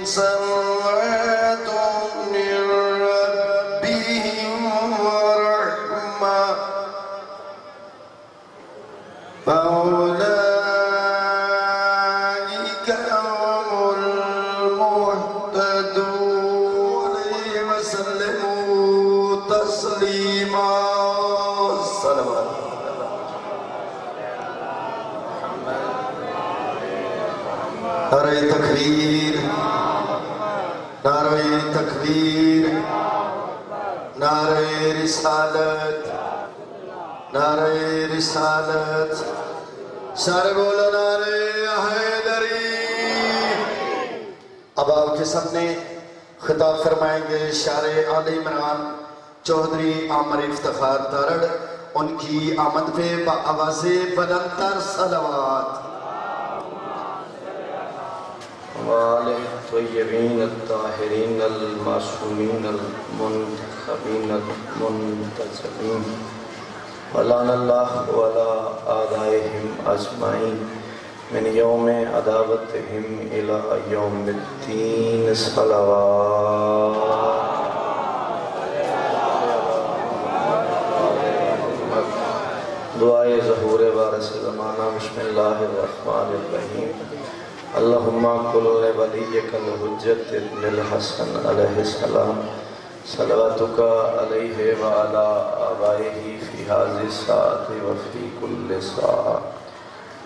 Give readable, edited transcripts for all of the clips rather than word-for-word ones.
صلوات من ربهم ورحمة فأولئك هم المهتدون وسلموا تسليما صلوات نعرہ تکبیر نعرہ تکبیر نعرہ رسالت نعرہ رسالت سارے بولو نعرہ حیدری۔ اب آپ کے سامنے خطاب فرمائیں گے شاعر آل عمران چودھری عامر افتخار تارڑ، ان کی آمد پہ بآواز بلندتر صلوات۔ وآلہ الطیبین الطاہرین المعصومین المنتخبین المنتجبین ولعن اللہ وعلی آدائہم اجمعین من یوم عداوتہم الی یوم الدین صلوات۔ دعائے ظہور وارث زمانہ بسم اللہ الرحمن الرحیم۔ اللہم کل ولیک الحجت ابن الحسن علیہ السلام صلواتک علیہ وعلا آبائہ فی حاضر الساعت وفی کل ساعت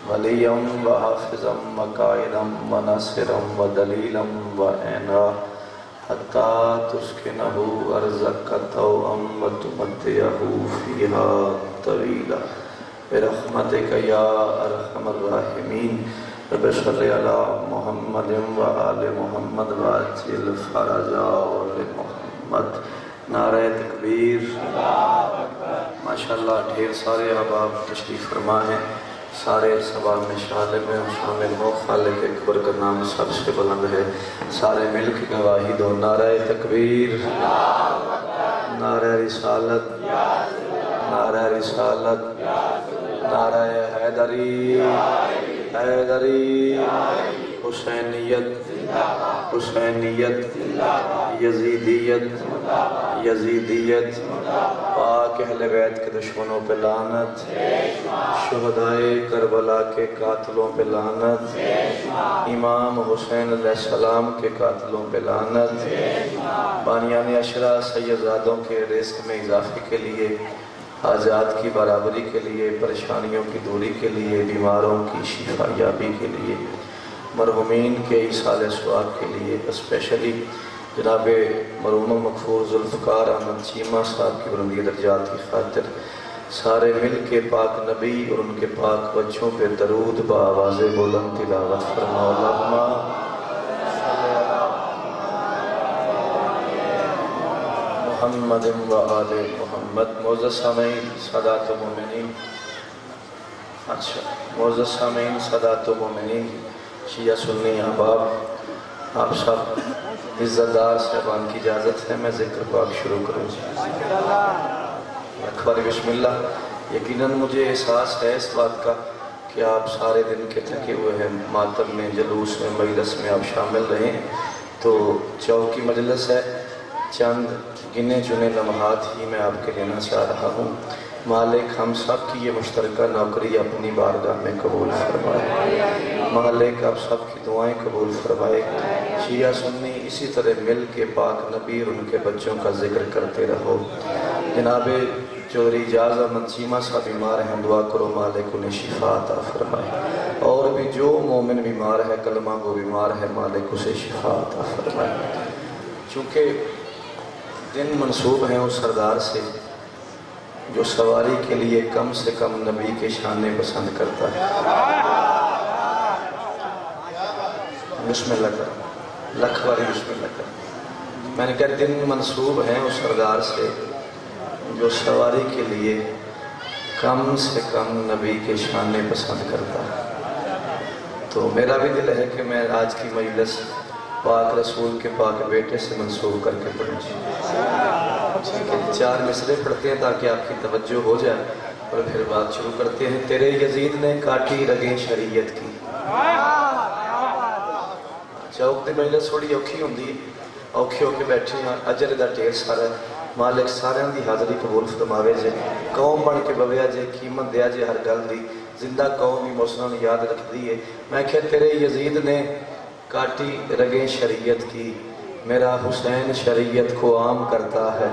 ولیا وحافظا وقائدا وناصرا ودلیلا وعینا حتی تسکنہ ارضک طوعا وتمتعہ فیہا طویلا برحمتک یا ارحم الراحمین۔ رب صلی علی محمد و آل محمد و عجل فرج آل محمد۔ نعرہ تکبیر۔ ماشاءاللہ ڈھیر سارے احباب تشریف فرما ہیں، سارے سبا میں شامل ہو، خالق اکبر کا نام سب سے بلند ہے، سارے مل کے گواہی دو نعرہ تکبیر، نعرہ رسالت، نعرہ رسالت، نعرہ حیدری، حیدری، حسینیت، حسینیت، یزیدیت، یزیدیت، پاک اہل بیت کے دشمنوں پہ لعنت، شہدائے کربلا کے قاتلوں پہ لعنت، امام حسین علیہ السلام کے قاتلوں پہ لعنت، بانیان عشرہ سیدزادوں کے رزق میں اضافے کے لیے، حاجات کی برابری کے لیے، پریشانیوں کی دوری کے لیے، بیماروں کی شفا یابی کے لیے، مرحومین کے ایصال ثواب کے لیے، اسپیشلی جناب مرحوم مغفور ذوالفقار احمد چیمہ صاحب کی بلندی درجات کی خاطر سارے مل کے پاک نبی اور ان کے پاک بچوں پہ درود بآواز بلند تلاوت فرماؤ۔ اللہم محمد و آل محمد۔ معزز سامعین سادات و مومنین، معزز سامعین سادات و مومنین، شیعہ سنی احباب، آپ سب عزت دار صاحبان کی اجازت ہے میں ذکر پاک شروع کروں۔ اکبر بسم اللہ۔ یقیناً مجھے احساس ہے اس بات کا کہ آپ سارے دن کے تھکے ہوئے ہیں، ماتم میں، جلوس میں، مجلس میں آپ شامل رہیں، تو چوک کی مجلس ہے، چند گنے چنے لمحات ہی میں آپ کے لینا چاہ رہا ہوں۔ مالک ہم سب کی یہ مشترکہ نوکری اپنی بارگاہ میں قبول فرمائے، مالک آپ سب کی دعائیں قبول فرمائے۔ شیعہ سنی اسی طرح مل کے پاک نبی اور ان کے بچوں کا ذکر کرتے رہو۔ جناب چودھری اعجاز احمد چیمہ صاحب بیمار ہیں، دعا کرو مالک انہیں شفا عطا فرمائے، اور بھی جو مومن بیمار ہے، کلمہ گو بیمار ہے، مالک اسے شفا عطا فرمائے۔ چونکہ دن منسوب ہیں اس سردار سے جو سواری کے لیے کم سے کم نبی کے شانے پسند کرتا ہے۔ بسم اللہ کر، لکھ باری بسم اللہ کر۔ میں نے کہا دن منسوب ہیں اس سردار سے جو سواری کے لیے کم سے کم نبی کے شانے پسند کرتا ہے۔ تو میرا بھی دل ہے کہ میں آج کی مجلس پاک رسول کے پاک بیٹے سے منسوب کر کے پڑھوں۔ چار مصرے پڑھتے ہیں تاکہ آپ کی توجہ ہو جائے اور پھر بات شروع کرتے ہیں۔ تیرے یزید نے کاٹی رگیں شریعت کی، شوق دی مجلس تھوڑی اوکھی ہوندی ہے، اوکھے ہو کے بیٹھے ہیں، اجر دا ڈھیر سارا ہے۔ مالک سارے دی حاضری قبول فرماوے جے، قوم بن کے بویا جے، قیمت دیا جے ہر گل دی، زندہ قوم ہی موسنوں یاد رکھ دیئے۔ میں کہ تیرے یزید نے کاٹی رگیں شریعت کی، میرا حسین شریعت کو عام کرتا ہے۔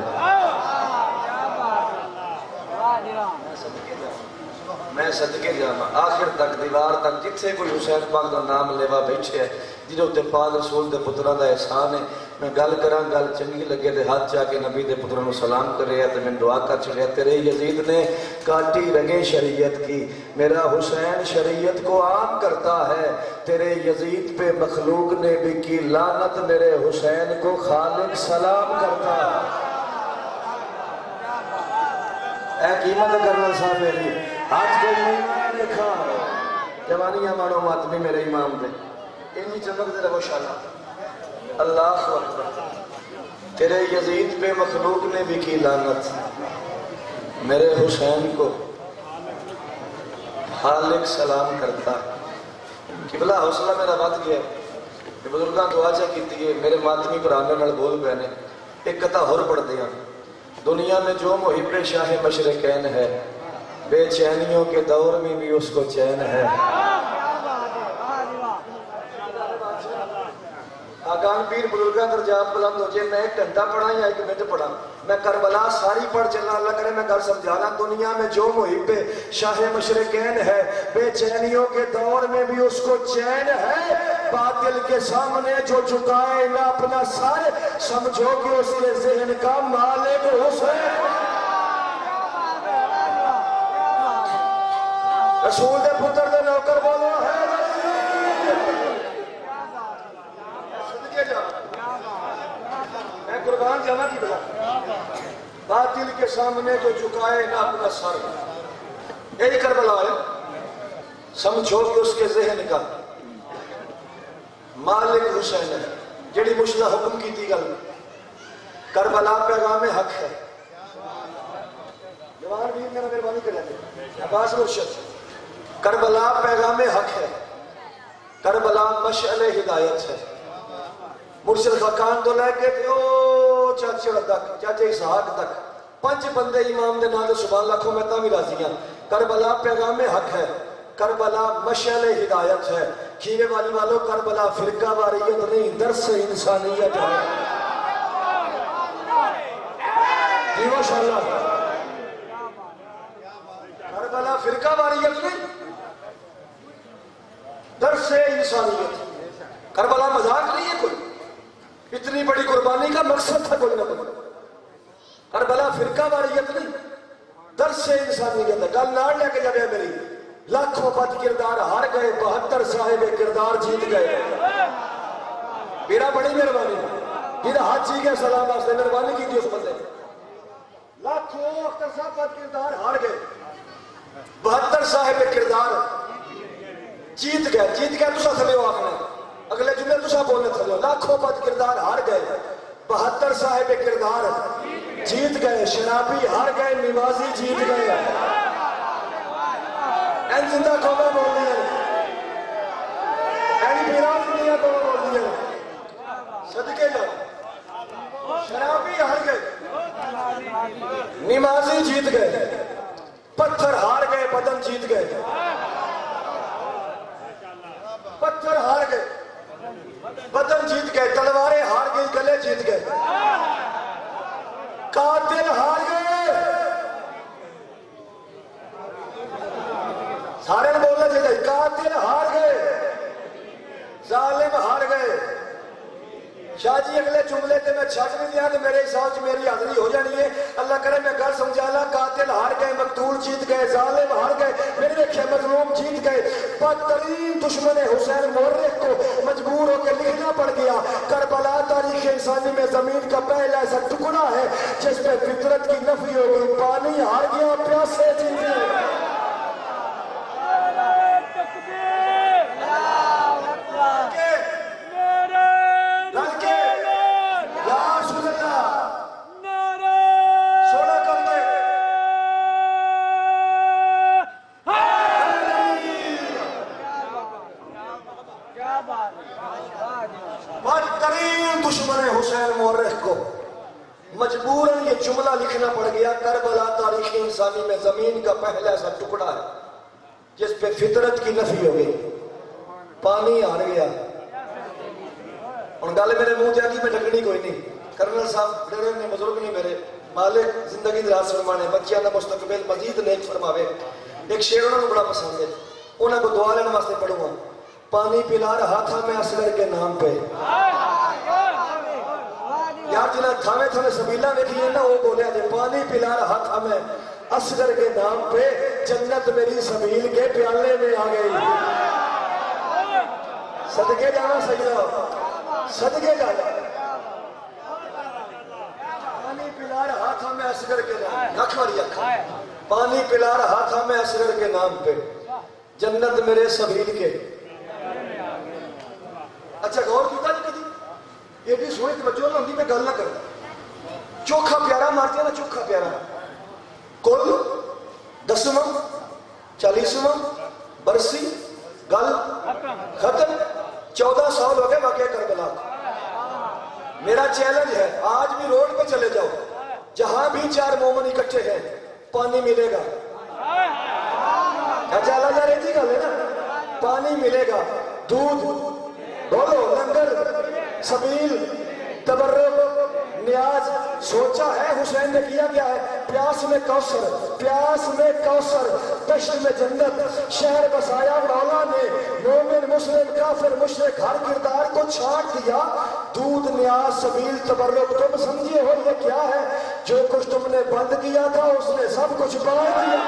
میں صدقے جانا آخر تک دیوار تک جتھے کوئی حسین پاک دا نام لیوا بیٹھے ہے، جنہوں تے پاک رسول دے پتران دا احسان ہے، میں گل کراں گل چنگی لگے دے ہاتھ جا کے نبی دے پتران کو سلام کرے ہے تو میں دعا کر چلے تیرے یزید نے کاٹی رگیں شریعت کی، میرا حسین شریعت کو عام کرتا ہے، تیرے یزید پہ مخلوق نے بھی کی لعنت، میرے حسین کو خالق سلام کرتا ہے۔ اے قیمت کرنا صاحب میری آج کوئی نہیں دیکھا جوانیاں مانو ماتمی میرے امام دے انہی چمک دے رہو شاءاللہ اللہ اکبر۔ تیرے یزید پہ مخلوق نے بھی کی لعنت، میرے حسین کو خالق سلام کرتا ہے۔ قبلہ حوصلہ میرا بات گیا کہ بزرگاں دعا چاہ کیتی ہے، میرے ماتمی پرانے نال بول پہنے ایک قطع ہور پڑھ دیا، دنیا میں جو محب شاہ مشرقین ہے، بے چینیوں کے دور میں بھی اس کو چین ہے۔ آقان پیر بزرگاں درجات بلند ہو جائے، میں ایک گھنٹہ پڑھا یا ایک منٹ پڑھا، میں کربلا ساری پڑھ چلنا، اللہ کرے میں گھر سمجھانا۔ دنیا میں جو محب شاہ مشرقین ہے، بے چینیوں کے دور میں بھی اس کو چین ہے، باطل کے سامنے جو جھکائے نہ اپنا سر، سمجھو کہ اس کے ذہن کا مالک حسین۔ رسول دے پتر دے نوکر بولو ہے صدقے جا، میں قربان جانا کی بلا، باطل کے سامنے جو جھکائے نہ اپنا سر، یہی کربلا ہے، سمجھو کہ اس کے ذہن کا مالک حسین ہے۔ جڑی مشلہ حکم کی تھی گل کربلا پیغام حق ہے، جوان بھی میرا مہربانی کر لیتے عباس مرشد، کربلا پیغام حق ہے، کربلا مشعل ہدایت ہے۔ مرشد خاقان تو لے کے او چاچے تک، چاچے اسحاق تک 5 بندے امام دے نام سبحان اللہ کو میں بھی راضی ہوں۔ کربلا پیغام حق ہے، کربلا مشعل ہدایت ہے۔ کھیرے والی والوں کربلا فرقہ واریت نہیں، درس انسانیت ہے۔ جی ماشاءاللہ، کربلا فرقہ واریت نہیں، درس انسانیت۔ کربلا مذاق نہیں ہے کوئی، اتنی بڑی قربانی کا مقصد تھا کوئی نہ کوئی۔ کربلا فرقہ واریت نہیں، درس انسانیت ہے۔ گل نہ لے کے جائے میری، لاکھوں بد کردار ہار گئے، 72 صاحب کردار جیت گئے۔ میرا بڑی مہربانی، میرا ہاتھ جی گیا سلام واسطے، مہربانی کی تھی اس بندے، لاکھوں اختر صاحب بد کردار ہار گئے، 72 صاحب کردار جیت گئے۔ جیت گئے تسا تھلے ہو آخنا، اگلے جملے تسا بولنے تھلے ہو، لاکھوں بد کردار ہار گئے، 72 صاحب کردار جیت گئے، شرابی ہار گئے، نمازی جیت گئے۔ این زندہ قومیں بول دیا، این پیران دنیا قومیں بول دیا، صدقے جا، شرابی ہار گئے، نمازی جیت گئے، پتھر ہار گئے، بدن جیت گئے، پتھر ہار گئے، بدن جیت گئے، تلواریں ہار گئی، گلے جیت گئے، قاتل ہار گئے۔ سارے نے بولنا چاہیے، قاتل ہار گئے، ظالم ہار گئے۔ شاہ جی اگلے جملے تے میں چھٹ نہیں دیا کہ میرے حساب سے میری حاضری ہو جانی ہے، اللہ کرے میں گھر سمجھالا۔ قاتل ہار گئے، مقتول جیت گئے، ظالم ہار گئے، میرے دیکھے مظلوم جیت گئے۔ بدترین دشمن حسین مورخ کو مجبور ہو کے لکھنا پڑ گیا، کربلا تاریخ انسانی میں زمین کا پہلا ایسا ٹکڑا ہے جس پہ فطرت کی نفی ہو گئی، پانی ہار گیا، پیاسے جیت گئے۔ دشمن حسین مورخ کو مجبوراً یہ جملہ لکھنا پڑ گیا، کربلا تاریخ انسانی میں زمین کا پہلا ایسا ٹکڑا ہے جس پہ فطرت کی نفی ہو گئی، پانی آ گیا۔ اور گالے میرے منہ جاگی میں ڈھکنی کوئی نہیں، کرنل صاحب ڈرے نے بزرگ نہیں میرے، مالک زندگی دراز فرمانے، بچیاں نہ مستقبل مزید نیک فرماوے۔ ایک شعر انہوں نے بڑا پسند ہے، انہوں کو دعا لینے واسطے پڑھوں گا۔ پانی پلا رہا تھا میں اصغر کے نام پہ، یار جنہیں تھامے تھامے سبیلہ دیکھی ہیں نا، وہ بولے آجے پانی پلا رہا تھا میں اصغر کے نام پہ، جنت میری سبیل کے پیالے میں آ گئی۔ صدقے جانا سیدہ، صدقے جانا۔ پانی پلا رہا تھا میں اصغر کے نام، رکھ ماری اکھا، پانی پلا رہا تھا میں اصغر کے نام پہ، جنت میرے سبیل کے۔ اچھا غور کیتا جی کدی یہ بھی سوئی توجہ نہ ہوندی میں گل نہ کرتا، چوکھا پیارا مارتے ہیں نا، چوکھا پیارا کل 10واں 40واں برسی گل ختم، 14 سال ہو گئے واقعہ کربلا۔ میرا چیلنج ہے آج بھی روڈ پہ چلے جاؤ، جہاں بھی 4 مومن اکٹھے ہیں پانی ملے گا۔ کیا چالا جا رہی تھی گل ہے نا، پانی ملے گا، دودھ بولو، لنگر، سبیل، تبرک، نیاز۔ سوچا ہے حسین نے کیا کیا ہے، پیاس میں کوثر، پیاس میں کوثر، دشت میں جنت، شہر بسایا مولا نے، مومن مسلم کافر مشرک ہر کردار کو چھاٹ دیا، دودھ نیاز سبیل تبرک۔ تم سمجھے ہو یہ کیا ہے، جو کچھ تم نے بند کیا تھا اس نے سب کچھ بانٹ دیا۔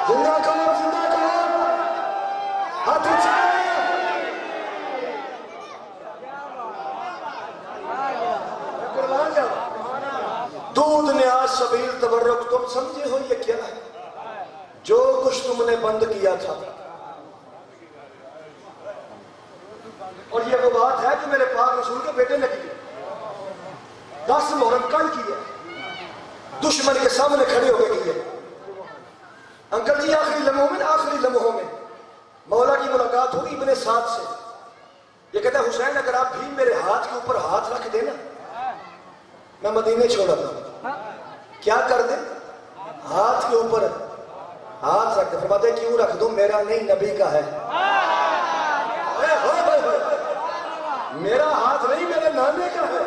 زندہ کہو، زندہ کہو، ہاتھ اچھا۔ دودھ نیاز سبیل تبرک، تم سمجھے ہو یہ کیا ہے، جو کچھ تم نے بند کیا تھا۔ اور یہ وہ بات ہے جو میرے پاک رسول کے بیٹے نے کی، 10 محرم کل کی ہے، دشمن کے سامنے کھڑے ہو گئے کی ہے۔ انکل جی آخری لمحوں میں مولا کی ملاقات ہوگی ابن سعد سے، یہ کہتا ہے حسین اگر آپ بھی میرے ہاتھ کے اوپر ہاتھ رکھ دینا میں مدینے چھوڑا تھا، کیا کر دیں، ہاتھ کے اوپر ہاتھ رکھ دے۔ فرماتے کیوں رکھ دوں، میرا نہیں نبی کا ہے، میرا ہاتھ نہیں میرے نانے کا ہے،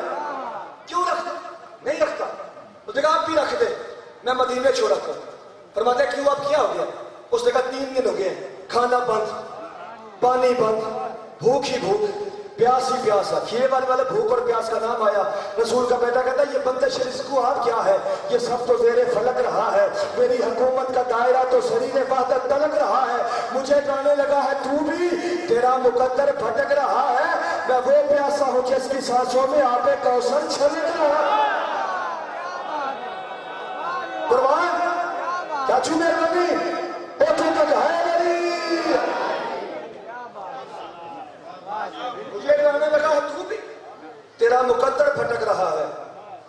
کیوں رکھ دوں، نہیں رکھتا۔ اس نے کہا آپ بھی رکھ دے میں مدینے چھوڑا تھا۔ فرماتے کیوں، آپ کیا ہو گیا، اس نے کہا 3 دن ہو گئے، کھانا بند، پانی بند، بھوک ہی بھوک، پیاس ہی پیاس۔ کھیے والے بھوک اور پیاس کا نام آیا، رسول کا بیٹا کہتا ہے یہ بندش رزق آپ کیا ہے، یہ سب تو زیر فلک رہا ہے، میری حکومت کا دائرہ تو سریر وحدت تلک رہا ہے، مجھے جانے لگا ہے تو بھی، تیرا مقدر بھٹک رہا ہے، میں وہ پیاسا ہوں جس کی سانسوں میں آب کوثر چھلک رہا ہے۔ قربان کیا چھو میرے نبی اوٹھے تک ہے میری، مجھے جانے لگا ہے تو بھی، تیرا مقدر بھٹک رہا ہے،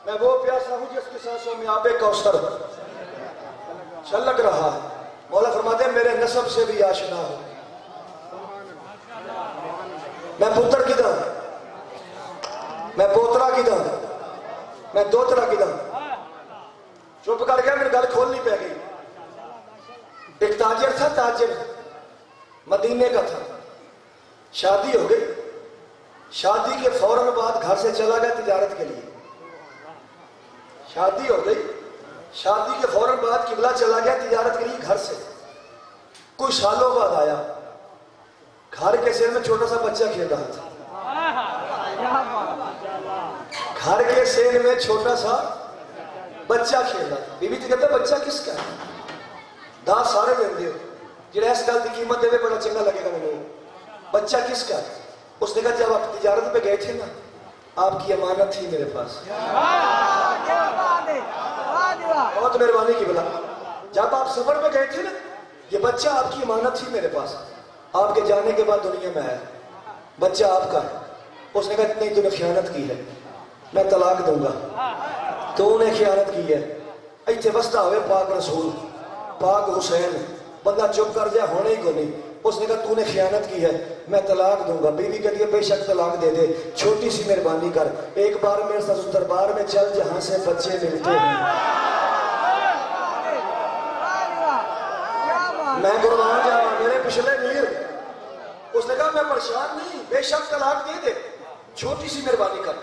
میں وہ پیاسا ہوں جس کی سانسوں میں آب کوثر چھلک رہا ہے۔ مولا فرماتے ہیں میرے نسب سے بھی آشنا ہو، میں پتر کی داں، میں پوترا کی داں، میں دوترا کی داں۔ چپ کر گیا، میری گل کھولنی پہ گئی۔ ایک تاجر تھا، تاجر مدینے کا تھا، شادی ہو گئی، شادی کے فوراً بعد گھر سے چلا گیا تجارت کے لیے، شادی ہو گئی، شادی کے فوراً بعد قبلہ چلا گیا تجارت کے لیے گھر سے، کچھ سالوں بعد آیا، گھر کے سین میں چھوٹا سا بچہ کھیل رہا تھا، گھر کے سین میں چھوٹا سا بچہ کھیل رہا تھا۔ بی بی تو کہتا ہے بچہ کس کا ہے، دا سارے دن دیو جنہیں اس گل کی قیمت دے بڑا چنگا لگے گا میں، بچہ کس کا ہے؟ اس نے کہا جب آپ تجارت پہ گئے تھے نا آپ کی امانت تھی میرے پاس، بہت مہربانی کی بلا، جب آپ سفر پہ گئے تھے نا یہ بچہ آپ کی امانت تھی میرے پاس، آپ کے جانے کے بعد دنیا میں ہے، بچہ آپ کا ہے۔ اس نے کہا نہیں تو نے خیانت کی ہے، میں طلاق دوں گا، تو انہیں خیانت کی ہے۔ ایتھے وسطہ ہوئے پاک رسول، پاک حسین، بندہ چپ کر جائے ہونے ہی کو نہیں، اس نے کہا تو نے خیانت کی ہے میں طلاق دوں گا. بیوی کہتی ہے بے شک طلاق دے دے, چھوٹی سی مہربانی کر, ایک بار میرے ساتھ اس دربار میں چل جہاں سے بچے ملتے ہیں. میں قربان جاؤں میرے پچھلے میر. اس نے کہا میں پریشان نہیں, بے شک طلاق دے دے, چھوٹی سی مہربانی کر,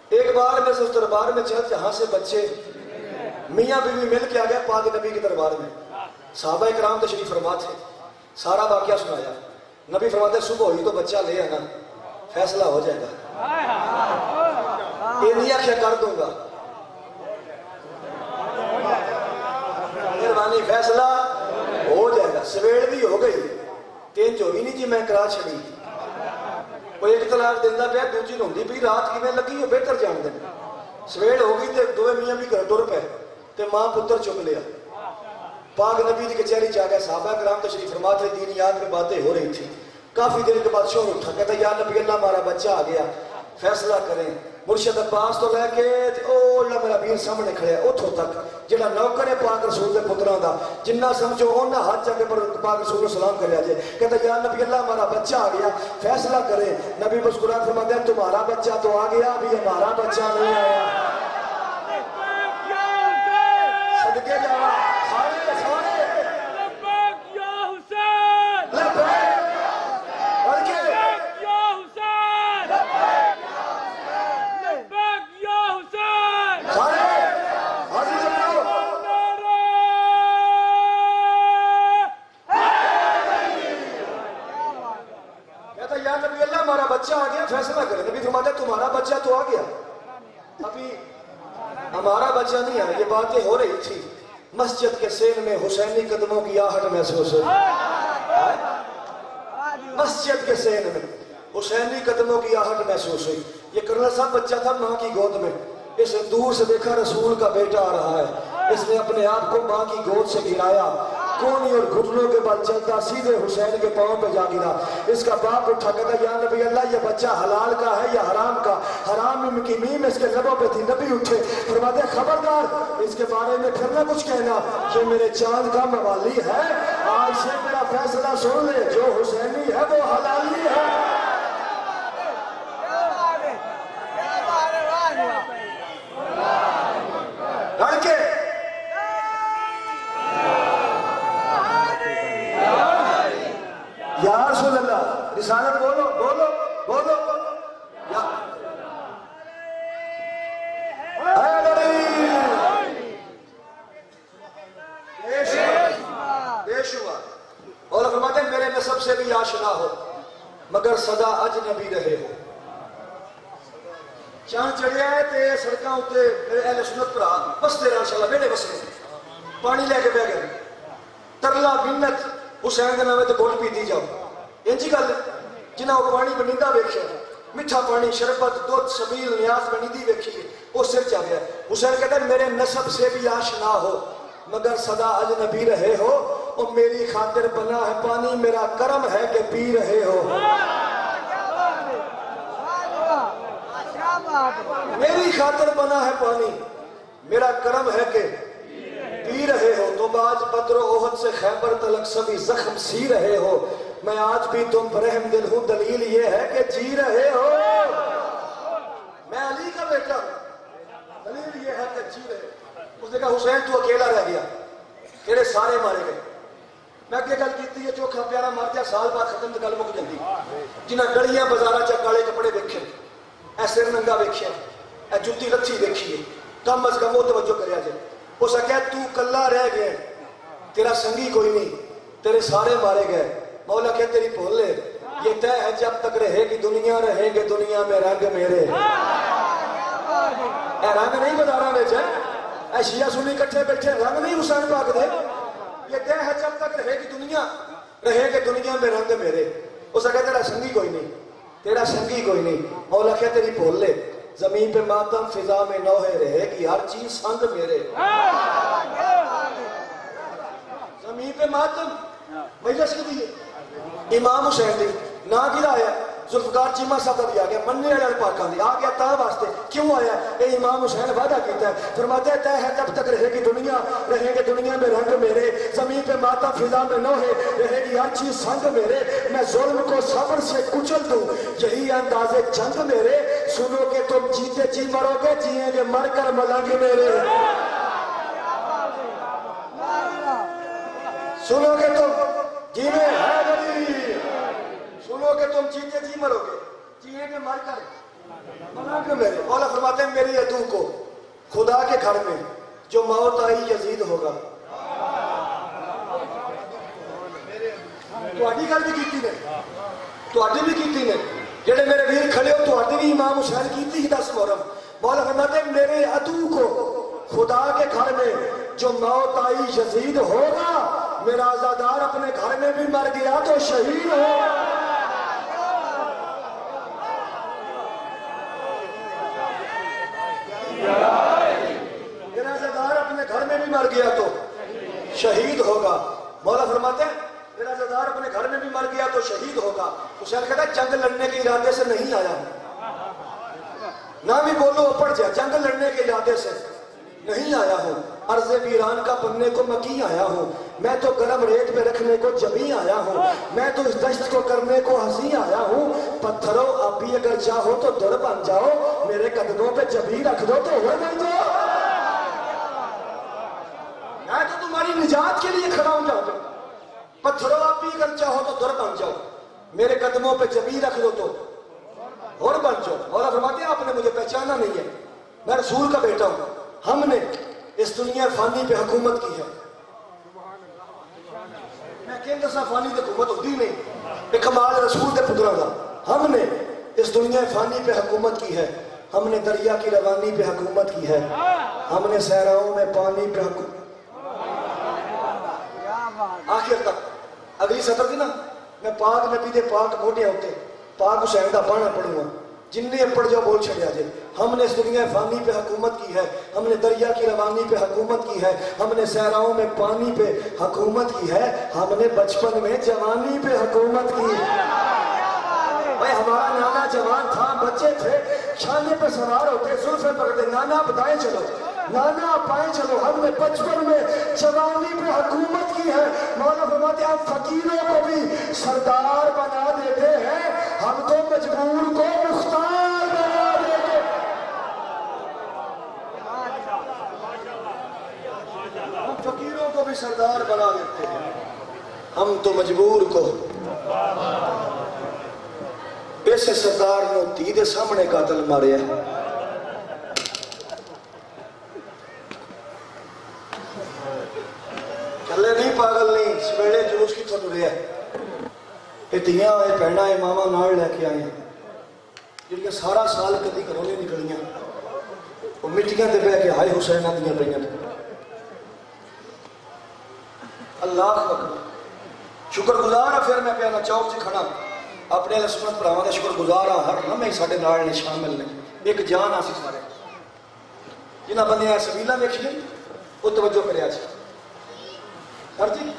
ایک بار میرے ساتھ اس دربار میں چل جہاں سے بچے. میاں بیوی مل کے آ گیا پاک نبی کے دربار میں. صحابہ کرام تشریف فرما تھے, سارا واقعہ سنایا. نبی فرماتے صبح ہوئی تو بچہ لے آنا, فیصلہ ہو جائے گا. یہ نہیں آخیا کر دوں گا, مہربانی فیصلہ ہو جائے گا. سویڑ بھی ہو گئی, تین ہوئی نہیں جی میں کرا چھڑی. کوئی ایک طلاق دینا پیا, دوجی نوں دی پئی رات کیویں لگی وہ بہتر جان دیں. سویڑ ہو گئی تے دوویں میاں بھی گھر ٹر پے تے ماں پتر چک لیا. پاک نبی کی کچہری چاہ گیا, صحابہ کرام تشریف فرما تھے, دینیات میں باتیں ہو رہی تھی. کافی دیر کے بعد شور اٹھا, کہتا یا نبی اللہ ہمارا بچہ آ گیا, فیصلہ کریں. مرشد عباس تو لے کے او اللہ میرا پیر سامنے کھڑے اتھوں تک جڑا نوکر ہے پاک رسول دے پتراں دا, جنہ سمجھو انہاں ہاتھ جا کے پاک رسول کو سلام کریا جائے. کہتا یا نبی اللہ ہمارا بچہ آ گیا, فیصلہ کریں. نبی مسکرا کے فرماتے ہیں تمہارا بچہ تو آ گیا, ابھی ہمارا بچہ نہیں آیا. صدقے جاوا بچہ آ گیا, فیصلہ کرے. نبی فرماتا ہے تمہارا بچہ تو آ گیا, ابھی ہمارا بچہ نہیں آیا. یہ باتیں ہو رہی تھی. مسجد کے سین میں حسینی قدموں کی آہٹ محسوس ہوئی. مسجد کے سین میں حسینی قدموں کی آہٹ محسوس ہوئی. یہ کرنل صاحب بچہ تھا ماں کی گود میں, اس نے دور سے دیکھا رسول کا بیٹا آ رہا ہے, اس نے اپنے آپ کو ماں کی گود سے گرایا, کونی اور گھٹنوں کے بعد چلتا سیدھے حسین کے پاؤں پہ جا گرا. اس کا باپ اٹھا کہتا یا نبی اللہ یہ بچہ حلال کا ہے یا حرام کا؟ حرام کی میم اس کے لبوں پہ تھی. نبی اٹھے فرماتے خبردار اس کے بارے میں پھر نہ کچھ کہنا, یہ میرے چاند کا موالی ہے, آج سے میرا فیصلہ سن لے, جو حسینی ہے وہ حلالی ہے. لڑ کے یا رسول اللہ رسالت بولو بولو بولو یا پیش ہوا. اور فرماتے ہیں میرے نسب سے بھی آشنا ہو مگر سدا اجنبی رہے ہو. چاند چڑھیا ہے تے سڑکاں اتے میرے اہل سنت پر بستے رہے انشاءاللہ, بیٹے بستے پانی لے کے بہ گئے, ترلا منت حسین کے نامے تے گھٹ پیتی جاؤ. انجی گل جنہاں کو پانی بنیندہ ویکھیا, میٹھا پانی شربت دودھ سبیل نیاز بنیندی ویکھی, وہ سر چاہ گیا. حسین کہتا ہے میرے نسب سے بھی آشنا ہو مگر سدا اجنبی رہے ہو, اور میری خاطر بنا ہے پانی, میرا کرم ہے کہ پی رہے ہو. میری خاطر بنا ہے پانی, میرا کرم ہے کہ پی رہے ہو. تم آج بدر و احد سے خیبر تلک سبھی زخم سی رہے ہو, میں آج بھی تم پر رحم دل ہوں, دلیل یہ ہے کہ جی رہے ہو. میں علی کا بیٹا ہوں, دلیل یہ ہے کہ جی رہے ہو. اس نے کہا حسین تو اکیلا رہ گیا, تیرے سارے مارے گئے. میں کہ گل کیتی ہے چوکھا پیارا مر جا سال بعد ختم تو گل مک جاندی. جنہاں گلیاں بازاراں چ کالے کپڑے ویکھے, اے سر ننگا ویکھیا, اے جُتی رتھی ویکھی ہے, کم از کم وہ توجہ کریا جائے. اس نے کہا تو کلا رہ گئے, تیرا سنگی کوئی نہیں, تیرے سارے مارے گئے. مولا کہ تیری بھول لے, یہ طے ہے جب تک رہے گی دنیا, رہیں گے دنیا میں رنگ میرے. اے رنگ نہیں بازاراں وچ, اے شیعہ سنی کٹھے بیٹھے, رنگ نہیں حسین پاک دے. یہ طے ہے جب تک رہے گی دنیا, رہیں گے دنیا میں رنگ میرے. اس نے کہا تیرا سنگی کوئی نہیں, تیرا سنگی کوئی نہیں. مولا کہ تیری بھول لے, زمین پہ ماتم فضا میں نوحے رہے گی ہر چیز سنگ میرے. زمین پہ ماتم مجلس کی دیئے امام حسین دی نا کی آیا ذوالفقار چیمہ صاحب بھی آ گیا مننے والے پاکان دی آ گیا تا واسطے کیوں آیا اے امام حسین وعدہ کیتا ہے فرماتے ہیں طے ہے جب تک رہے گی دنیا رہیں گے دنیا میں رنگ میرے زمین پہ ماتا فضا میں نوحے رہے گی ہر چیز سنگ میرے میں ظلم کو صبر سے کچل دوں یہی انداز جنگ میرے سنو کہ تم جیتے جی مرو گے جیئیں گے مر کر ملنگ میرے سنو کہ تم جیوے حیدری سنو کہ تم جیتے جی مرو گے جیئیں گے مر کر ملنگ میرے مولا فرماتے ہیں میری عدو کو خدا کے گھر میں جو موت آئی یزید ہوگا تو آڈی گل بھی کیتی نے تو آڈی بھی کیتی نے جڑے میرے ویر کھڑے ہو تو آڈی بھی امام حسین کیتی ہی 10 محرم مولا فرماتے ہیں میرے عدو کو خدا کے گھر میں جو موت آئی یزید ہوگا میرا عزادار اپنے گھر میں بھی مر گیا تو شہید ہوگا میرا عزادار اپنے گھر میں بھی مر گیا تو شہید ہوگا مولا فرماتے ہیں میرا عزادار اپنے گھر میں بھی مر گیا تو شہید ہوگا حسین کہتا ہے جنگ لڑنے کے ارادے سے نہیں آیا ہوں نہ بھی بولو اپڑ جائے جنگ لڑنے کے ارادے سے نہیں آیا ہوں عرض ویران کا بننے کو مکی آیا ہوں میں تو گرم ریت پہ رکھنے کو جبی آیا ہوں میں تو اس دشت کو کرنے کو ہنسی آیا ہوں پتھروں اب بھی اگر چاہو تو در بن جاؤ میرے قدموں پہ جبی رکھ دو تو ہو بن جاؤ میں تو تمہاری نجات کے لیے کھڑا ہوں جاؤ پتھروں اب بھی اگر چاہو تو در بن جاؤ میرے قدموں پہ جبی رکھ دو تو اور بن جاؤ مولا فرماتے ہیں آپ نے مجھے پہچانا نہیں ہے میں رسول کا بیٹا ہوں ہم نے اس دنیا فانی پہ حکومت کی ہے میں کہندہ سا فانی پہ حکومت ہوتی نہیں ایک کمال رسول دے پترہ دا ہم نے اس دنیا فانی پہ حکومت کی ہے ہم نے دریا کی روانی پہ حکومت کی ہے ہم نے صحراؤں میں پانی پہ حکومت آخر تک اگلی سطر دی نا میں پاک نبی دے پاک موٹے ہوتے پاک حسین دا پانا پڑھوں گا جنہیں پڑھ جاؤ بول چھڑیا جائے ہم نے اس دنیا فانی پہ حکومت کی ہے ہم نے دریا کی روانی پہ حکومت کی ہے ہم نے صحراؤں میں پانی پہ حکومت کی ہے ہم نے بچپن میں جوانی پہ حکومت کی ہے بھائی ہمارا نانا جوان تھا بچے تھے شانے پہ سوار ہوتے زلفیں پکڑتے نانا بتائیں چلو نانا پائیں چلو ہم نے بچپن میں جوانی پہ حکومت کی ہے مولا فرماتے ہیں ہم فقیروں کو بھی سردار بنا دیتے ہیں ہم تو مجبور کو مختار بنا دیتے ہم فقیروں کو بھی سردار بنا دیتے ہیں ہم تو مجبور کو ایسے سردار نو تیدے سامنے قاتل مارے ہیں چلے نہیں پاگل نہیں سویڑے جلوس کی تھوڑ رہے ہیں یہ دیاں آئے پہنا ہے ماما نار لے کے آئے ہیں جن کے سارا سال کدی کرونے نکلیاں وہ مٹیاں دے بے کے ہائے حسین دیاں پہیاں اللہ اکبر شکر گزار ہے پھر میں پیانا چوک سے کھڑا اپنے سنت پڑھاواں دے شکر گزار ہاں ہر لمحے ساڈے نال نے شامل نے ایک جان آسی سارے جنہاں بندے ہیں سبیلہ دیکھیے وہ توجہ کرے آج ہر جی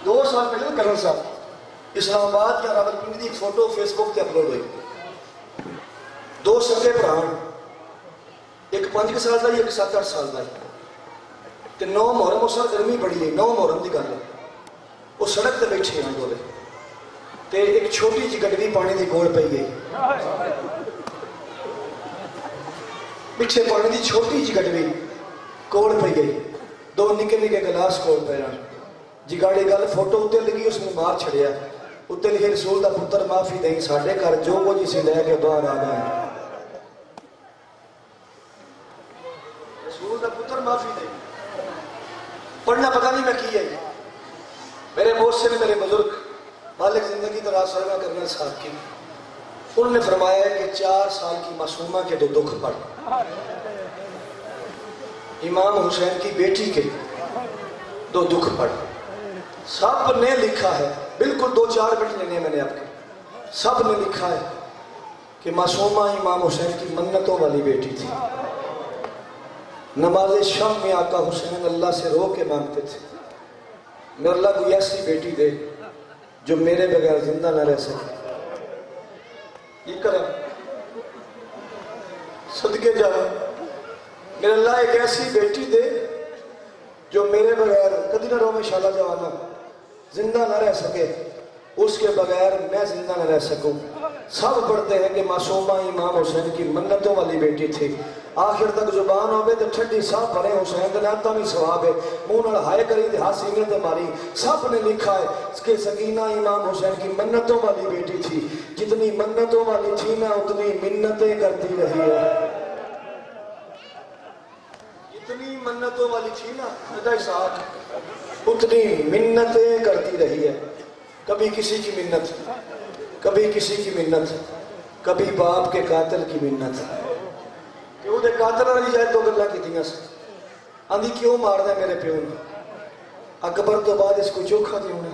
2 سال پہلے کرن صاحب اسلام آباد یا راولپنڈی دی ایک فوٹو فیس بک تے اپلوڈ ہوئی 2 سکے بھران ایک 5 سال دا ایک 7-8 سال دا تے 9 محرم اس وقت گرمی بڑی ہے 9 محرم دی گل ہے وہ سڑک تے بیٹھے ہیں دولے تے ایک چھوٹی جی گڈوی پانی دی گول پئی گئی پیچھے پانی دی چھوٹی جی گڈوی کوڑ پئی گئی 2 نکے نکے گلاس کوڑ پہ رہا جی گاڑی گل فوٹو اتے لگی اس نے مار چھڑیا اتے لکھے رسول دا پتر معافی دیں ساڑھے کر جو وہ جسے لے کے باہر آ گئے رسول دا پتر معافی دیں پڑھنا پتہ نہیں میں کی ہے میرے بہت سے میرے بزرگ مالک زندگی دراز سرگا کرنا ساتھ کی انہوں نے فرمایا ہے کہ 4 سال کی معصومہ کے 2 دکھ پڑھ امام حسین کی بیٹی کے 2 دکھ پڑھ سب نے لکھا ہے بالکل 2-4 منٹ لینے میں نے آپ کے سب نے لکھا ہے کہ معصومہ امام حسین کی منتوں والی بیٹی تھی نماز شام میں آقا حسین اللہ سے رو کے مانگتے تھے میرے اللہ کو ایسی بیٹی دے جو میرے بغیر زندہ نہ رہ سکے یہ کرم صدقے جا میرے اللہ ایک ایسی بیٹی دے جو میرے بغیر کدی نہ رو میں شالا جوانا زندہ نہ رہ سکے، اس کے بغیر میں زندہ نہ رہ سکوں۔ سب پڑھتے ہیں کہ معصومہ امام حسین کی منتوں والی بیٹی تھی، آخر تک زبان ہوئے تو ٹھنڈی صاحب بھرے حسین کے ناتا بھی ثواب ہے، منہ نڑ ہائے کری دے ہاتھ سینے تے ماری۔ سب نے لکھا ہے کہ سکینہ امام حسین کی منتوں والی بیٹی تھی، جتنی منتوں والی تھی نا اتنی منتیں کرتی رہی ہے، جتنی منتوں والی تھی نا اتنی منتیں کرتی رہی ہے۔ کبھی کسی کی منت، کبھی کسی کی منت، کبھی باپ کے قاتل کی منت پیو دے قاتل والی جائے تو گلا کی تھیاں سے آندھی کیوں مار دے میرے پیو نے، اکبر تو بعد اس کو چوکھا دی ہونے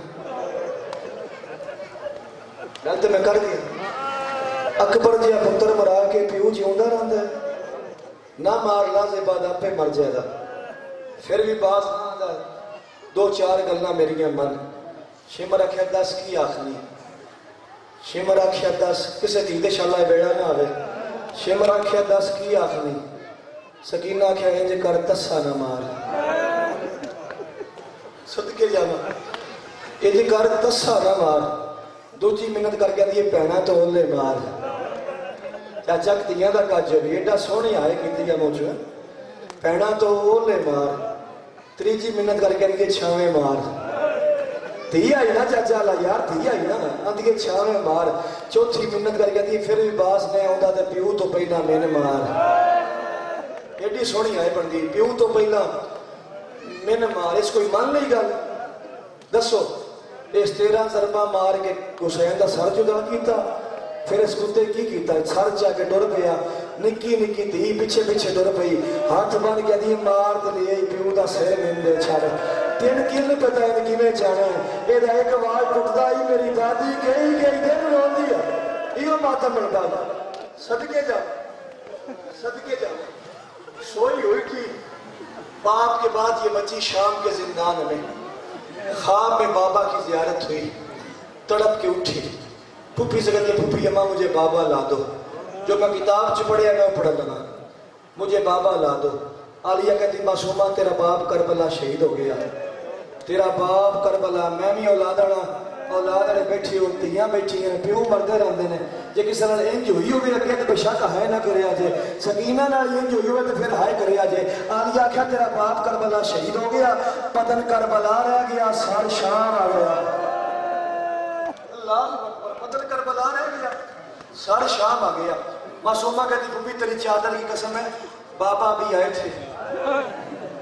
گلتے میں کر گیا۔ اکبر جیا پتر مرا کے پیو جیوندہ رہندا ہے، نہ مار لا سے بعد آپ پہ مر جائے گا، پھر بھی باس نہ آدھا دو چار گلنا میری من شمر آکھیا 10 کی آخری، شمر آکھیا 10 کسے دیدے شاللہ بیڑا نہ آوے، شمر آکھیا 10 کی آخری، سکینہ آکھیا انجے کر تسا نہ مار، صدقے جانا انجے کر تسا نہ مار، دوجی منت کر کے دیئے پہنا تو اولے مار، چاچا کتیاں دا کاجب ایڈا سونے آئے کتیا موجو پہنا تو اولے مار، تریجی منت کر کے دیئے چھاویں مار، تھی آئی نا چاچا اللہ یار تھی آئی نا آندھے چھاویں مار، چوتھی منت کر کے دیئے پھر بھی باس نہیں ہوتا تھے پیو تو پہلا میں نے مار، ایڈی سونی آئے بندی پیو تو پہلا میں نے مار، اس کوئی مان نہیں گل دسو اس 13 ضربہ مار کے حسین دا سر جدا کیتا، پھر اس کتے کی کیتا سر چاہ کے ڈر گیا، نکی نکی تھی پیچھے پیچھے ڈر پئی، ہاتھ بن گیا دی مار دلیے پیو دا سر مندے چھاڑ تین کل پتہ ہے کہ میں جانا ہے یہ ایک آواز ٹوٹتا ہی میری دادی گئی گئی دن رو دیا یہ ماتم بنتا صدقے جا صدقے جا سوئی ہوئی تھی باپ کے بعد یہ بچی شام کے زندان میں خواب میں بابا کی زیارت ہوئی، تڑپ کے اٹھی، پھوپھی سے کہتی پھوپھی اماں مجھے بابا لا دو، جو میں کتاب چ پڑھیا میں پڑھ لگا، مجھے بابا لا دو۔ عالیہ کہتی معصومہ تیرا باپ کربلا شہید ہو گیا، تیرا باپ کربلا میں بھی اولادانا اولادانے بیٹھی ہوتیاں بیٹھی ہیں پیو مردے رہندے نے، جے کسی نال انج ہوئی ہوئی رکھے تو بشک ہائے نہ کرے آجے، سکینہ نال انج ہوئی ہوئے تو پھر ہائے کرے آجے۔ عالیہ کہا تیرا باپ کربلا شہید ہو گیا، بدن کربلا رہ گیا، سر شام آ گیا، اللہ بدن کربلا رہ گیا، سر شام آ گیا۔ معصومہ کہتی پھوپھی تیری چادر کی قسم ہے بابا بھی آئے تھے،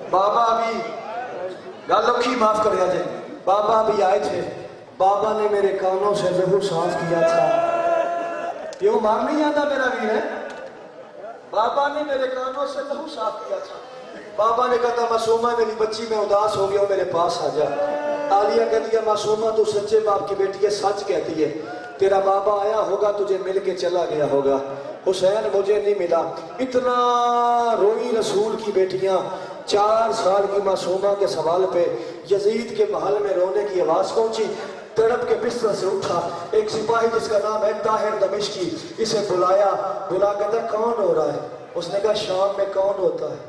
بابا بھی گل لکھی معاف کر دیا جائے، بابا بھی آئے تھے، بابا نے میرے کانوں سے لہو صاف کیا تھا، کیوں مار نہیں آتا میرا ویر ہے، بابا نے میرے کانوں سے لہو صاف کیا تھا، بابا نے کہا معصومہ میری بچی میں اداس ہو گیا ہوں میرے پاس آ جا۔ عالیہ کہتی ہے معصومہ تو سچے باپ کی بیٹی ہے، سچ کہتی ہے، تیرا بابا آیا ہوگا تجھے مل کے چلا گیا ہوگا، حسین مجھے نہیں ملا۔ اتنا روئی رسول کی بیٹیاں، 4 سال کی معصومہ کے سوال پہ یزید کے محل میں رونے کی آواز پہنچی، تڑپ کے بستر سے اٹھا، ایک سپاہی جس کا نام ہے طاہر دمشقی اسے بلایا، بلا کہتا کون ہو رہا ہے؟ اس نے کہا شام میں کون ہوتا ہے؟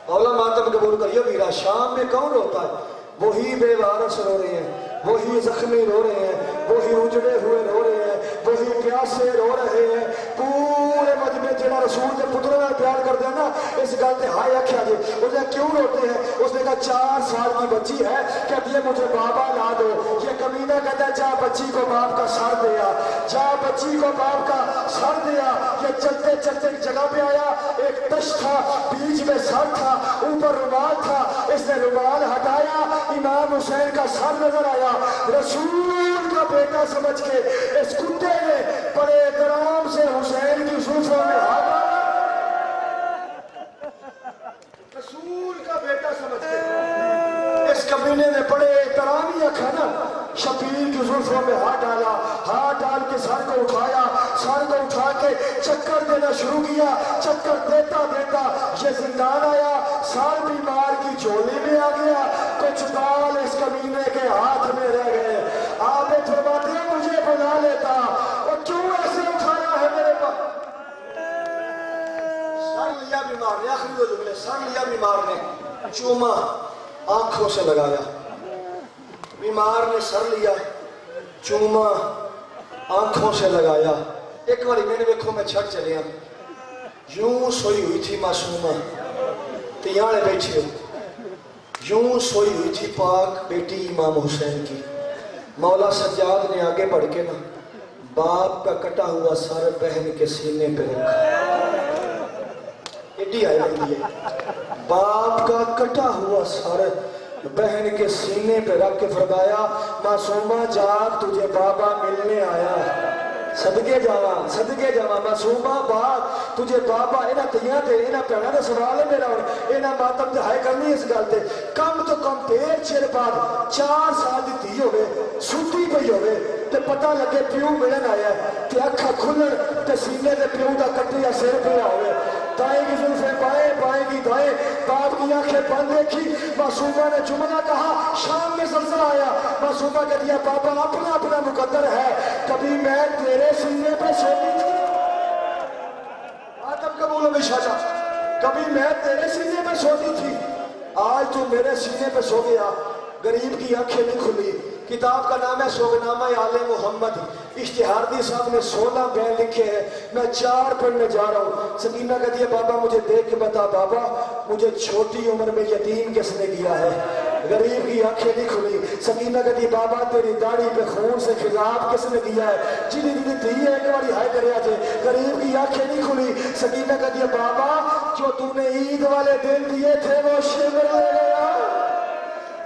اولا ماتم قبول کریو میرا، شام میں کون ہوتا ہے؟ وہی بے وارث رو رہے ہیں، وہی زخمی رو رہے ہیں، وہی اجڑے ہوئے رو رہے ہیں، وہی پیاسے رو رہے ہیں، پورے مجمع جنہا رسول کے پتروں میں پیار کر دیا نا، اس گلتے ہائے اکھیا جی، اسے کیوں روتے ہیں؟ اس نے کہا 4 سال کی بچی ہے، کہتی ہے مجھے بابا لا دو، یہ کمینہ کہتا ہے جا بچی کو باپ کا سر دیا، جا بچی کو باپ کا سر دیا۔ یہ چلتے چلتے ایک جگہ پہ آیا، ایک تش تھا، بیچ میں سر تھا، اوپر رومال تھا، اس نے رومال ہٹایا، امام حسین کا سر نظر آیا، رسول کا بیٹا سمجھ کے اس کتے نے بڑے احترام سے حسین کی زلفوں میں ہاتھ ڈالا، رسول کا بیٹا سمجھ کے اس کمینے نے بڑے احترامی رکھا نا، شبیر کی زلفوں میں ہاتھ ڈالا، ہاتھ ڈال کے سر کو اٹھایا، سر کو اٹھا کے چکر دینا شروع کیا، چکر دیتا دیتا یہ زندان آیا، سر بیمار کی جھولی میں آ گیا، کچھ بال اس کمینے کے ہاتھ میں رہ گئے۔ آپ فرماتے ہیں مجھے بلا سر لیا بیمار نے، چوما آنکھوں سے لگایا. بیمار نے سر لیا، چوما آنکھوں سے لگایا. ایک باری میں نے دیکھو میں چھٹ چلیا، یوں سوئی ہوئی تھی معصومہ تیانے بیٹھے، یوں سوئی ہوئی تھی پاک بیٹی امام حسین کی. مولا سجاد نے آگے بڑھ کے نا باپ کا کٹا ہوا سر بہن کے سینے پہ رکھا. ایڈی آئی بندی ہے، باپ کا کٹا ہوا سر بہن کے سینے پہ رکھ کے فرمایا معصومہ جاگ تجھے بابا ملنے آیا ہے. صدقے جاواں معصومہ باغ تجھے بابا اینا تیاں تے اینا پیڑا دا سوال ہے میرا اور اینا ماتم تے ہائے کرنی اس گل تے کم تو کم دیر چیر بعد 4 سال دی تھی ہوئے سوتی پئی ہوئے تے پتہ لگے پیو ملن آیا ہے تے اکھا کھلن تے سینے تے پیو دا کٹیا سر پہ ہوئے. دائیں کی زلفیں بائیں بائیں کی دائیں، باپ کی آنکھیں بند دیکھی. معصومہ نے جملہ کہا شام میں زلزلہ آیا. معصومہ کہہ دیا بابا اپنا اپنا مقدر ہے، کبھی میں تیرے سینے پہ سوتی تھی. آتم قبول ہو گئی شاہجہ، کبھی میں تیرے سینے پہ سوتی تھی، آج تو میرے سینے پہ سو گیا. غریب کی آنکھیں نہیں کھلی. کتاب کا نام ہے سوگنامہ آل محمد. اشتہاردی صاحب نے 16 بیان لکھے ہیں، میں 4 پڑھنے جا رہا ہوں. سکینہ کہتی ہے بابا مجھے دیکھ کے بتا بابا مجھے چھوٹی عمر میں یتیم کس نے کیا ہے. غریب کی آنکھیں نہیں کھلی. سکینہ کہتی ہے بابا تیری داڑھی پہ خون سے خضاب کس نے کیا ہے. جنہی جنہی تھی ایک باری ہائے کریا جے. غریب کی آنکھیں نہیں کھلی. سکینہ کہتی ہے بابا جو تو نے عید والے دن دیے تھے وہ شمر لے گیا.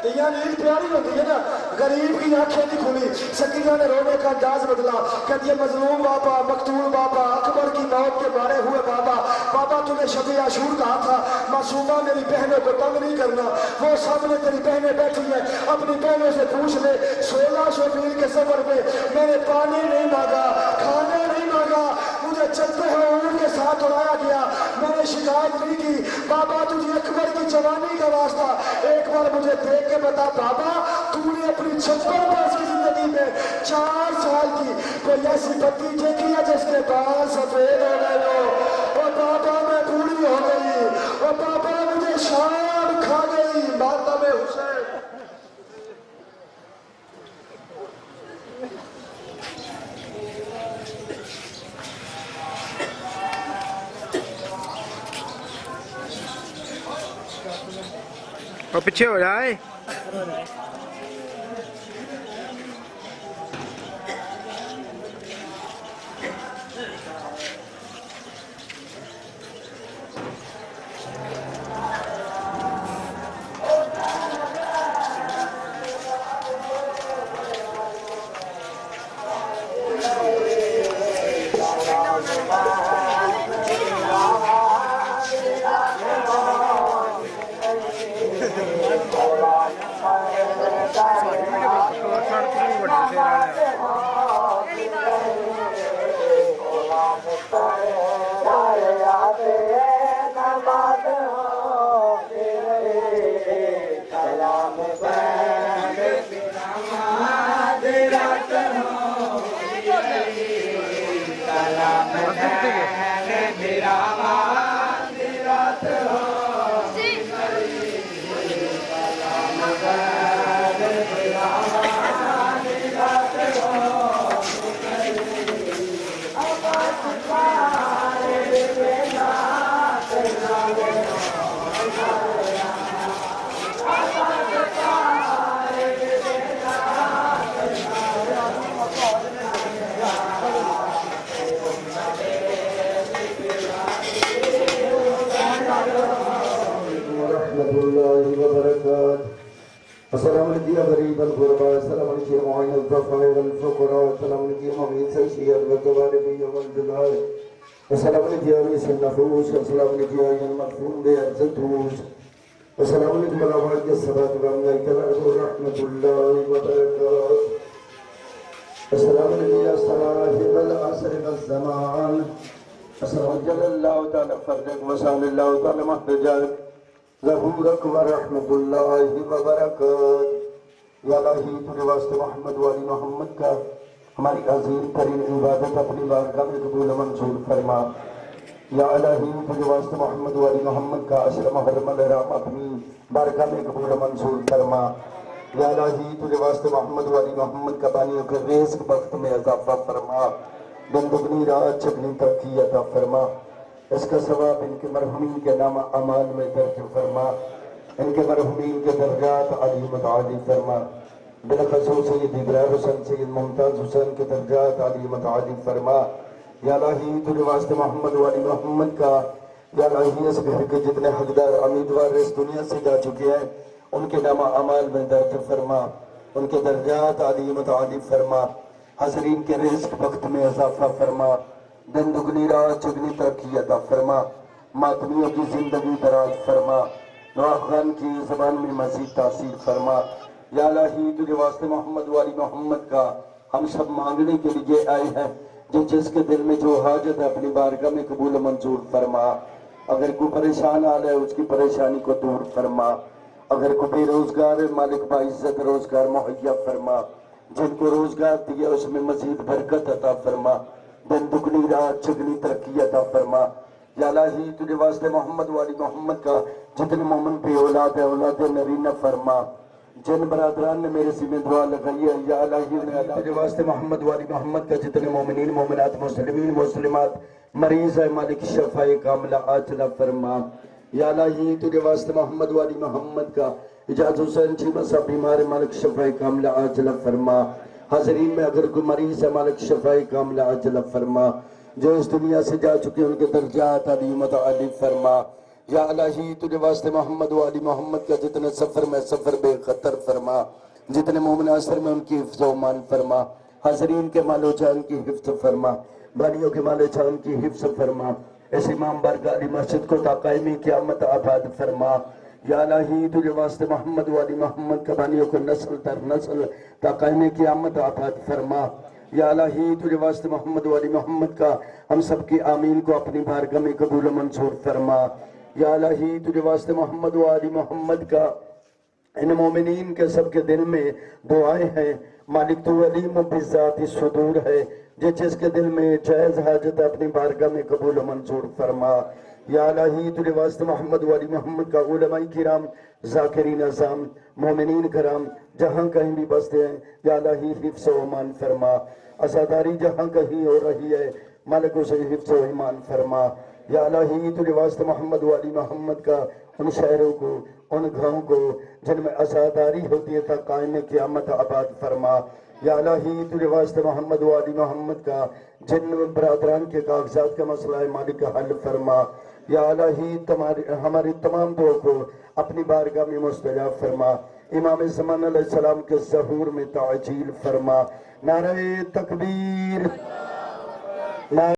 دیاں عید پیاری ہوتی ہے نا. غریب کی آنکھیں نہیں کھلی. سکینہ نے رونے کا انداز بدلا. کہتی ہے مظلوم بابا، مقتول بابا، اکبر کی موت کے مارے ہوئے بابا. بابا تو نے شب عاشور کہا تھا معصومہ میری بہنوں کو تنگ نہیں کرنا. وہ سامنے تیری بہنیں بیٹھی ہیں، اپنی بہنوں سے پوچھ لے 1600 میل کے سفر میں میں نے پانی نہیں مانگا، کھانا نہیں مانگا، مجھے چلتے ہوئے اونٹ کے ساتھ اڑایا گیا، میں نے شکایت نہیں کی. بابا تجھے اکبر کی جوانی کا واسطہ ایک بار مجھے دیکھ کے بتا بابا تو نے اپنی 56 برس کی زندگی میں 4 سال کی کوئی ایسی بتی دیکھی ہے جس کے بال سفید ہو گئے ہو. اور بابا میں بوڑھی ہو گئی، اور بابا مجھے شام کھا گئی. ماتم حسین اور پیچھے ہو جائے. السلام علیکم غریب الغرباء، السلام علیکم معین الضعفاء والفقراء، السلام علیکم مغیث الشیعہ والغوارب والجلال، السلام علیکم انیس النفوس، السلام علیکم المغفور بعرض الدروس، السلام علیکم الاموات الصلاة والملائکۃ ورحمۃ اللہ وبرکاتہ. السلام علیکم یا صاحب العصر والزمان، السلام جل اللہ تعالی فرجک وسال اللہ تعالی محتجک ظہورک ورحمت اللہ وبرکاتہ. یا الہی تجھے واسطے محمد والی محمد کا ہماری عظیم ترین عبادت اپنی بارگاہ میں قبول منظور فرما. یا الہی تجھے واسطے محمد والی محمد کا عشر محرم الحرام اپنی بارگاہ میں قبول و منظور فرما۔ یا الہی تجھے واسطے محمد والی محمد کا بانیوں کے رزق وقت میں اضافہ فرما، دن دگنی رات چگنی ترقی عطا فرما، اس کا ثواب ان کے مرحومین کے نام اعمال میں درج فرما، ان کے مرحومین کے درجات علی متعالی فرما، بالخصوص سید ابراہیم حسین سید ممتاز حسین کے درجات علی متعالی فرما۔ یا الہی تجھے واسطے محمد والی محمد کا، یا الہی اس گھر کے جتنے حقدار امیدوار اس دنیا سے جا چکے ہیں ان کے نام اعمال میں درج فرما، ان کے درجات علی متعالی فرما، حاضرین کے رزق وقت میں اضافہ فرما، دن دگنی رات چگنی ترقی عطا فرما، ماتمیوں کی زندگی دراز فرما، نواخان کی زبان میں مزید تاثیر فرما۔ یا الہی تجھے واسطے محمد والی محمد کا ہم سب مانگنے کے لیے آئے ہیں، جس کے دل میں جو حاجت ہے اپنی بارگاہ میں قبول و منظور فرما۔ اگر کوئی پریشان حال ہے اس کی پریشانی کو دور فرما، اگر کوئی بے روزگار ہے مالک باعزت روزگار مہیا فرما، جن کو روزگار دیا اس میں مزید برکت عطا فرما، دن دگنی رات چگنی ترقی عطا فرما۔ یا الہی تجھے واسطے محمد والی محمد کا جتنے مومن پہ اولاد ہے اولاد نرینہ فرما، جن برادران نے میرے سی میں دعا لگائی ہے یا الہی انہیں تجھے واسطے محمد والی محمد کا جتنے مومنین مومنات مسلمین مسلمات مریض ہے مالک شفاء کاملہ عاجلہ فرما۔ یا الہی تجھے واسطے محمد والی محمد کا اجاز حسین چیمہ صاحب بیمار ہے مالک شفاء کاملہ عاجلہ فرما۔ حاضرین میں اگر کوئی مریض ہے مالک شفاء کاملہ عاجلہ فرما، جو اس دنیا سے جا چکے ان کے درجات علی متعالی فرما۔ یا الہی تجھے واسطے محمد والی محمد کا جتنے سفر میں سفر بے خطر فرما، جتنے مومن اثر میں ان کی حفظ و امان فرما، حاضرین کے مال و جان کی حفظ فرما، بانیوں کے مال و جان کی حفظ فرما، اس امام بارگاہ علی مسجد کو تا قائمی قیامت آباد فرما۔ یا الہی تجھے واسطے محمد والی محمد کا بانیوں کو نسل در نسل تا قائمی قیامت آباد فرما۔ یا الہی تجھے واسطے محمد والی محمد کا ہم سب کی آمین کو اپنی بارگاہ میں قبول و منظور فرما۔ یا الہی تجھے واسطے محمد والی محمد کا ان مومنین کے سب کے دل میں دعائیں ہیں، مالک تو علیم بذات الصدور ہے، جس کے دل میں جائز حاجت اپنی بارگاہ میں قبول و منظور فرما۔ یا الہی تجھے واسطے محمد والی محمد کا علماء کرام ذاکرین اعظام مومنین کرام جہاں کہیں بھی بستے ہیں یا الہی حفظ و امان فرما، عزاداری جہاں کہیں ہو رہی ہے مالک اسے حفظ و ایمان فرما۔ یا الہی تجھے واسطے محمد والی محمد کا ان شہروں کو ان گھروں کو جن میں عزاداری ہوتی ہے تا قائم قیامت آباد فرما۔ یا الہی تجھے واسطے محمد والی محمد کا جن برادران کے کاغذات کا مسئلہ ہے مالک کا حل فرما۔ یا الہی ہماری تمام دعا کو اپنی بارگاہ میں مستجاب فرما، امام زمان علیہ السلام کے ظہور میں تعجیل فرما۔ نعرہ تکبیر، نعرہ